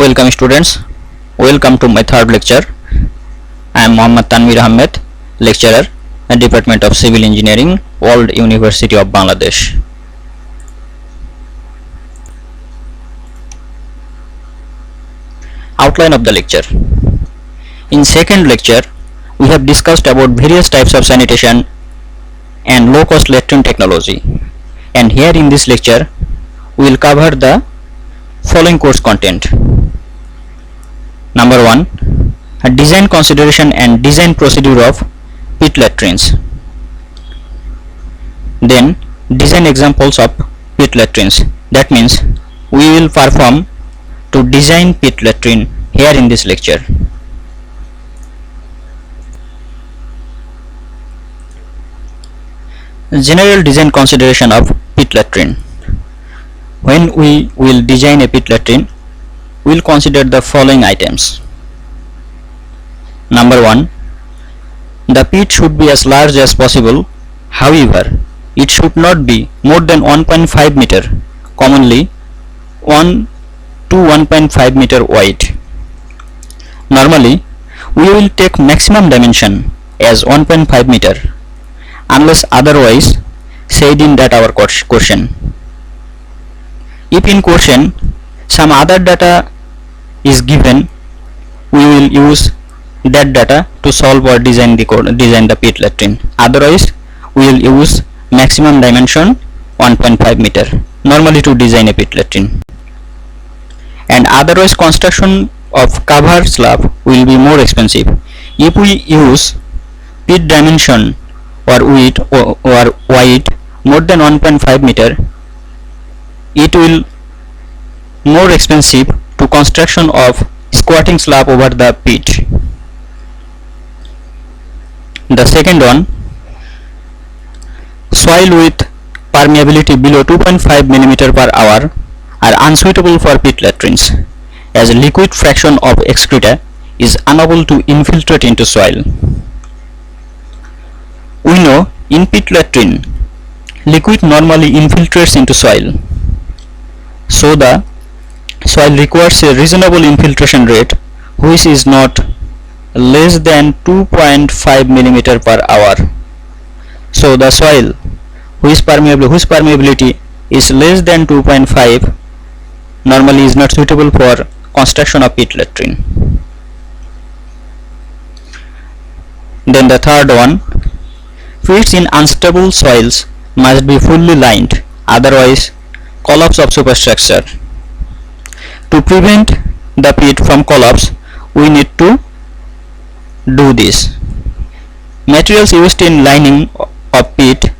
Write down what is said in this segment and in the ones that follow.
Welcome students, welcome to my third lecture. I am Mohammad Tanvir Ahmed, lecturer at Department of Civil Engineering, World University of Bangladesh. Outline of the lecture. In second lecture, we have discussed about various types of sanitation and low-cost latrine technology, and here in this lecture, we will cover the following course content. Number 1, a design consideration and design procedure of pit latrines. Then design examples of pit latrines. That means we will perform to design pit latrine here in this lecture. General design consideration of pit latrine. When we will design a pit latrine, we will consider the following items. Number 1, the pit should be as large as possible. However, it should not be more than 1.5 meter, commonly 1 to 1.5 meter wide. Normally, we will take maximum dimension as 1.5 meter unless otherwise said in that our question. If in question some other data is given, we will use that data to solve or design the pit latrine. Otherwise, we will use maximum dimension 1.5 meter normally to design a pit latrine. And otherwise, construction of cover slab will be more expensive. If we use pit dimension or width more than 1.5 meter, it will more expensive to construction of squatting slab over the pit. The second one, soil with permeability below 2.5 mm per hour are unsuitable for pit latrines, as liquid fraction of excreta is unable to infiltrate into soil. We know in pit latrine, liquid normally infiltrates into soil, so the soil requires a reasonable infiltration rate which is not less than 2.5 mm per hour. So the soil whose permeability is less than 2.5 normally is not suitable for construction of pit latrine. Then the third one, pits in unstable soils must be fully lined, otherwise collapse of superstructure. To prevent the pit from collapse, we need to do this. Materials used in lining of pit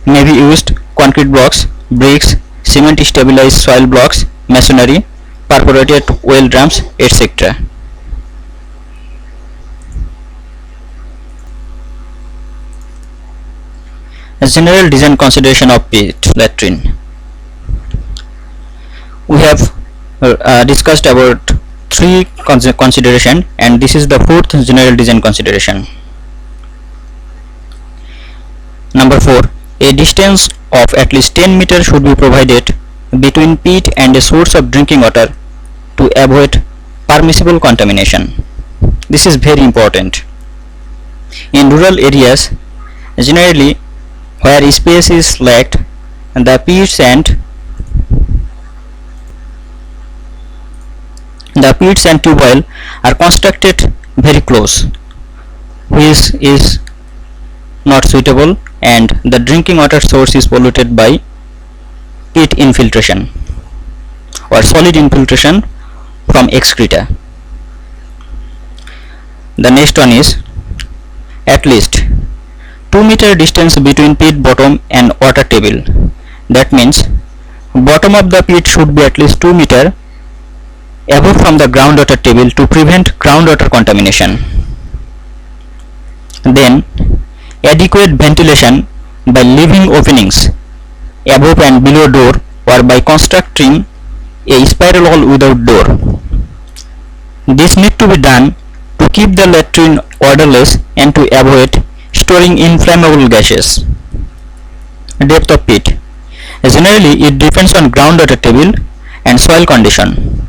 may be used concrete blocks, bricks, cement stabilized soil blocks, masonry, perforated well drums, etc. A general design consideration of pit latrine. We have discussed about 3 consideration, and this is the 4th general design consideration. Number 4, a distance of at least 10 meters should be provided between pit and a source of drinking water to avoid permissible contamination. This is very important. In rural areas, generally where space is lacked, the pits and tube well are constructed very close, which is not suitable, and the drinking water source is polluted by pit infiltration or solid infiltration from excreta. The next one is at least 2 meter distance between pit bottom and water table. That means bottom of the pit should be at least 2 meter above from the groundwater table to prevent groundwater contamination. Then adequate ventilation by leaving openings above and below door or by constructing a spiral hole without door. This need to be done to keep the latrine odorless and to avoid storing inflammable gases. Depth of pit. Generally, it depends on groundwater table and soil condition.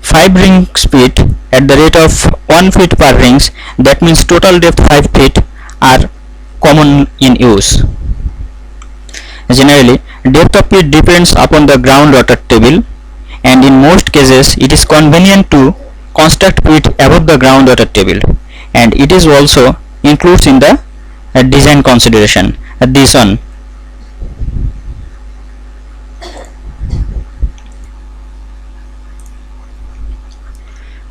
5 rings pit at the rate of 1 feet per rings, that means total depth 5 feet, are common in use. Generally, depth of pit depends upon the groundwater table, and in most cases it is convenient to construct pit above the groundwater table, and it is also includes in the design consideration. This one,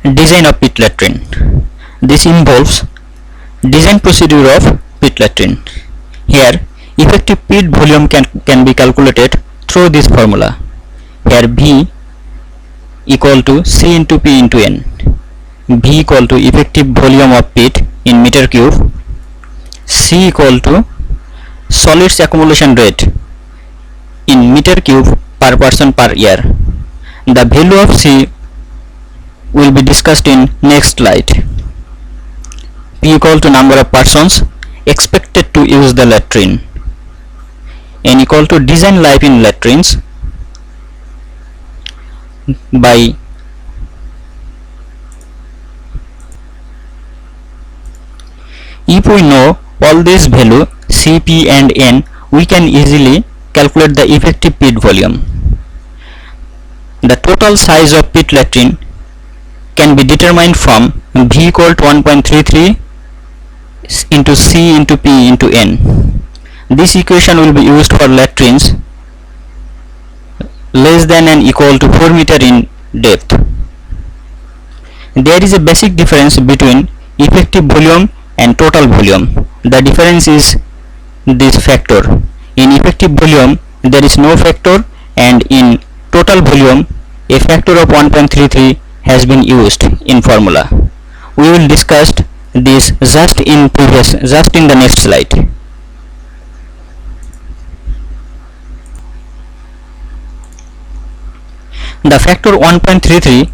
design of pit latrine. This involves design procedure of pit latrine. Here effective pit volume can be calculated through this formula. Here V equal to C into P into N. V equal to effective volume of pit in meter cube. C equal to solids accumulation rate in meter cube per person per year. The value of C will be discussed in next slide. P equal to number of persons expected to use the latrine. N equal to design life in latrines by if we know all these value C, P and N, we can easily calculate the effective pit volume. The total size of pit latrine can be determined from V equal to 1.33 into C into P into N. This equation will be used for latrines less than and equal to 4 meter in depth. There is a basic difference between effective volume and total volume. The difference is this factor. In effective volume there is no factor, and in total volume a factor of 1.33 has been used in formula. We will discuss this just in the next slide. The factor 1.33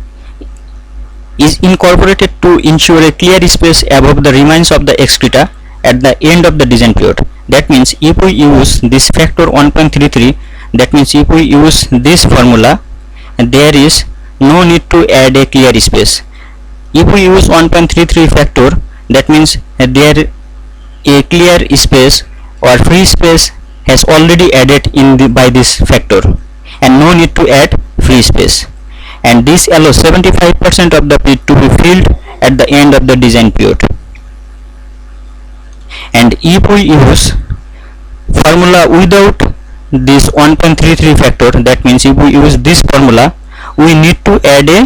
is incorporated to ensure a clear space above the remains of the excreta at the end of the design period. That means if we use this factor 1.33, that means if we use this formula, there is no need to add a clear space. If we use 1.33 factor, that means there a clear space or free space has already added by this factor, and no need to add free space, and this allows 75% of the pit to be filled at the end of the design period. And if we use formula without this 1.33 factor, that means if we use this formula, we need to add a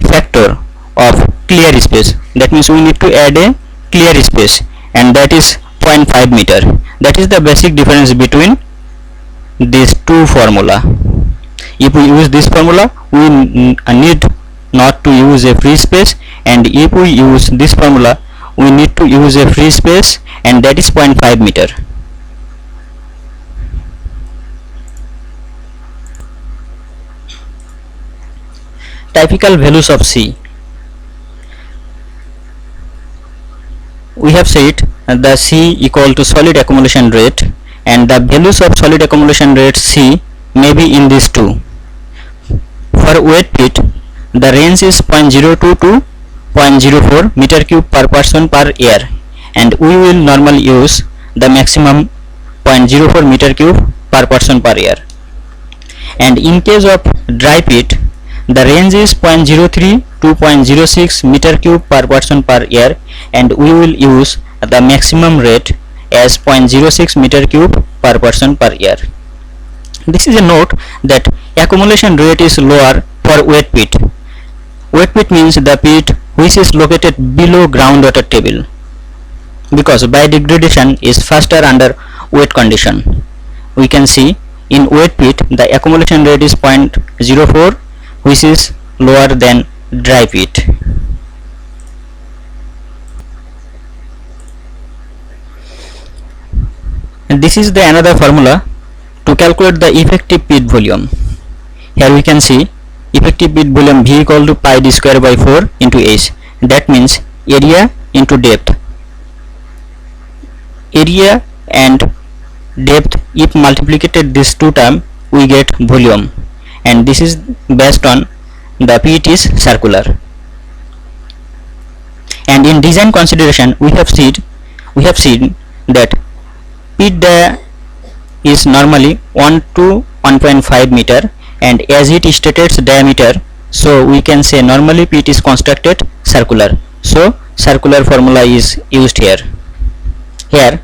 factor of clear space. That means we need to add a clear space, and that is 0.5 meter. That is the basic difference between these two formula. If we use this formula, we need not to use a free space, and if we use this formula, we need to use a free space, and that is 0.5 meter. Typical values of C. We have said the C equal to solid accumulation rate, and the values of solid accumulation rate C may be in these two. For wet pit, the range is 0.02 to 0.04 meter cube per person per year, and we will normally use the maximum 0.04 meter cube per person per year. And in case of dry pit, the range is 0.03 to 0.06 meter cube per person per year, and we will use the maximum rate as 0.06 meter cube per person per year. This is a note that accumulation rate is lower for wet pit. Wet pit means the pit which is located below groundwater table, because biodegradation is faster under wet condition. We can see in wet pit the accumulation rate is 0.04, which is lower than dry pit. And this is the another formula to calculate the effective pit volume. Here we can see effective pit volume V equal to pi d square by 4 into H. That means area into depth. Area and depth, if multiplied these two terms, we get volume, and this is based on the pit is circular. And in design consideration, we have seen that pit is normally 1 to 1.5 meter, and as it states diameter, so we can say normally pit is constructed circular. So circular formula is used here. Here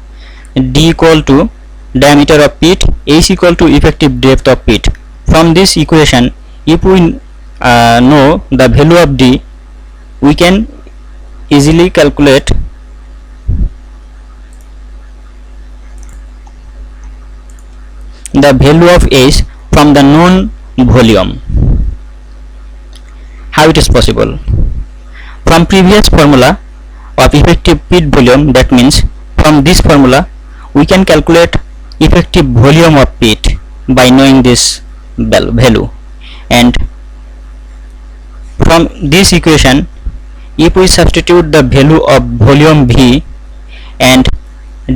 D equal to diameter of pit, H equal to effective depth of pit. From this equation, if we know the value of D, we can easily calculate the value of H from the known volume. How it is possible? From previous formula of effective pit volume, that means from this formula we can calculate effective volume of pit by knowing this value, and from this equation, if we substitute the value of volume V and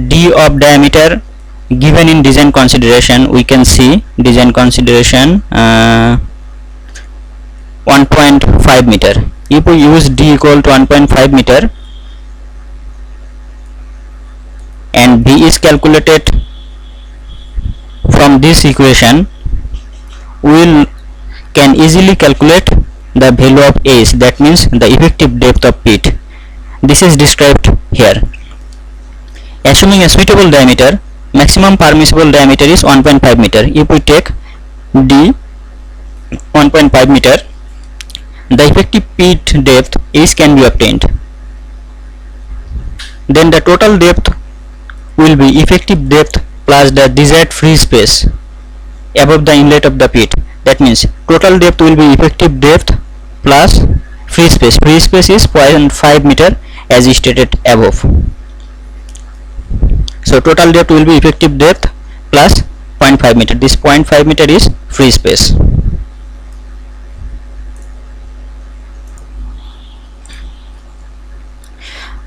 D of diameter given in design consideration, we can see design consideration 1.5 meter. If we use D equal to 1.5 meter and V is calculated from this equation, we can easily calculate the value of H, that means the effective depth of pit. This is described here. Assuming a suitable diameter, maximum permissible diameter is 1.5 meter. If we take D 1.5 meter, the effective pit depth H can be obtained. Then the total depth will be effective depth plus the desired free space above the inlet of the pit. That means total depth will be effective depth plus free space. Free space is 0.5 meter as stated above. So total depth will be effective depth plus 0.5 meter. This 0.5 meter is free space.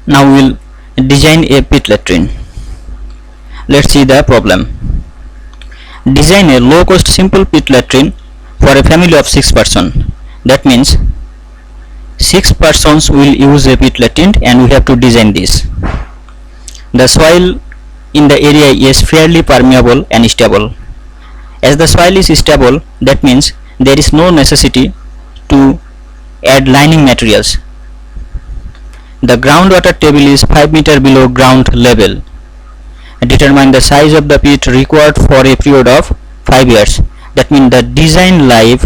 Now we will design a pit latrine. Let's see the problem. Design a low cost simple pit latrine for a family of 6 persons. That means 6 persons will use a pit latrine and we have to design this. The soil in the area is fairly permeable and stable. As the soil is stable, that means there is no necessity to add lining materials. The groundwater table is 5 meter below ground level. Determine the size of the pit required for a period of 5 years. That means the design life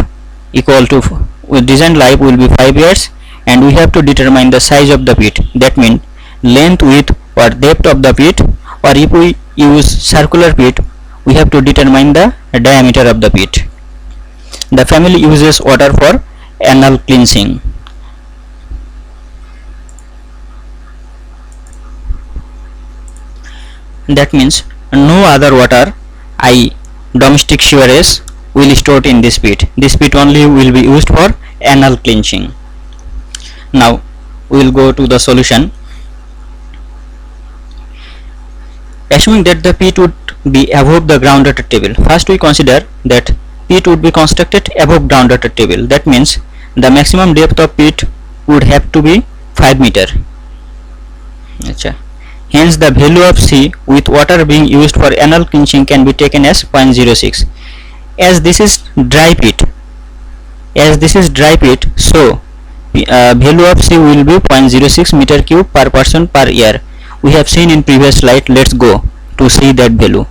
will be 5 years, and we have to determine the size of the pit. That means length, width or depth of the pit, or if we use circular pit, we have to determine the diameter of the pit. The family uses water for anal cleansing. That means no other water, i.e. domestic sewerage, will be stored in this pit. This pit only will be used for anal cleansing. Now we will go to the solution. Assuming that the pit would be above the groundwater table, first we consider that pit would be constructed above groundwater table. That means the maximum depth of pit would have to be 5 meter. Hence the value of C with water being used for anal cleansing can be taken as 0.06. As this is dry pit, so value of C will be 0.06 meter cube per person per year. We have seen in previous slide. Let's go to see that value.